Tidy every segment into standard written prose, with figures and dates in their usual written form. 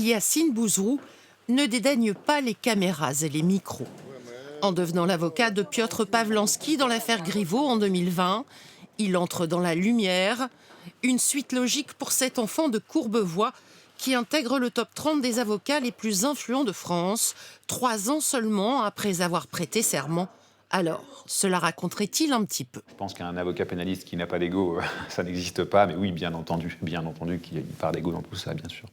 Yacine Bouzrou ne dédaigne pas les caméras et les micros. En devenant l'avocat de Piotr Pawlanski dans l'affaire Griveaux en 2020, il entre dans la lumière. Une suite logique pour cet enfant de Courbevoie qui intègre le top 30 des avocats les plus influents de France, 3 ans seulement après avoir prêté serment. Alors, cela raconterait-il un petit peu? Je pense qu'un avocat pénaliste qui n'a pas d'ego, ça n'existe pas. Mais oui, bien entendu qu'il y a une part d'ego dans tout ça, bien sûr.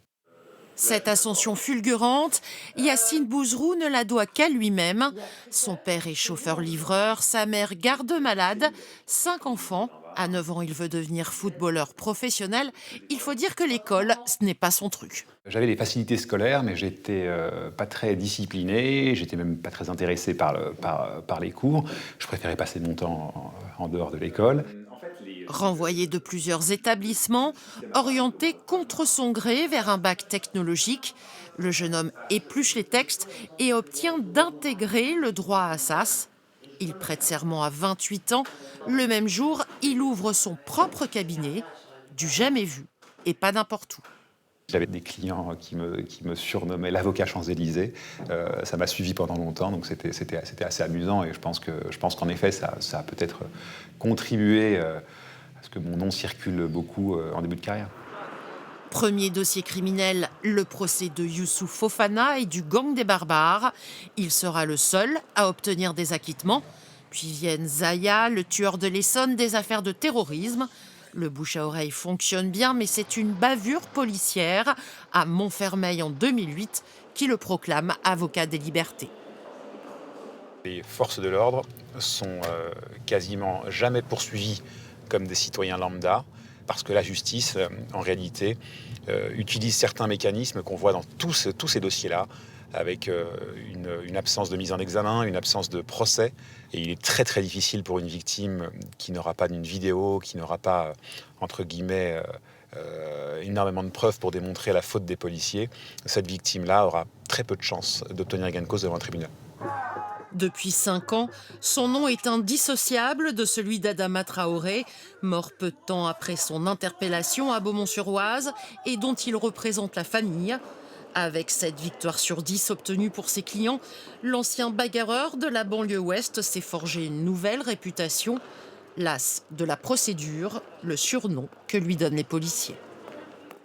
Cette ascension fulgurante, Yacine Bouzrou ne la doit qu'à lui-même. Son père est chauffeur-livreur, sa mère garde-malade, 5 enfants. À 9 ans, il veut devenir footballeur professionnel. Il faut dire que l'école, ce n'est pas son truc. J'avais des facilités scolaires, mais j'étais pas très discipliné, j'étais même pas très intéressé par les cours. Je préférais passer mon temps en dehors de l'école. Renvoyé de plusieurs établissements, orienté contre son gré vers un bac technologique, le jeune homme épluche les textes et obtient d'intégrer le droit à Assas. Il prête serment à 28 ans. Le même jour, il ouvre son propre cabinet, du jamais vu et pas n'importe où. J'avais des clients qui me surnommaient l'avocat Champs-Élysées. Ça m'a suivi pendant longtemps, donc c'était assez amusant. Et je pense qu'en effet, ça a peut-être contribué à ce que mon nom circule beaucoup en début de carrière. Premier dossier criminel, le procès de Youssouf Fofana et du gang des barbares. Il sera le seul à obtenir des acquittements. Puis viennent Zaya, le tueur de l'Essonne, des affaires de terrorisme. Le bouche à oreille fonctionne bien, mais c'est une bavure policière à Montfermeil en 2008 qui le proclame avocat des libertés. Les forces de l'ordre sont quasiment jamais poursuivies comme des citoyens lambda, parce que la justice, en réalité, utilise certains mécanismes qu'on voit dans tous ces dossiers-là, avec une absence de mise en examen, une absence de procès. Et il est très très difficile pour une victime qui n'aura pas d'une vidéo, qui n'aura pas, entre guillemets, énormément de preuves pour démontrer la faute des policiers. Cette victime-là aura très peu de chances d'obtenir gain de cause devant un tribunal. Depuis 5 ans, son nom est indissociable de celui d'Adama Traoré, mort peu de temps après son interpellation à Beaumont-sur-Oise et dont il représente la famille. Avec 7 victoires sur 10 obtenues pour ses clients, l'ancien bagarreur de la banlieue ouest s'est forgé une nouvelle réputation. L'as de la procédure, le surnom que lui donnent les policiers.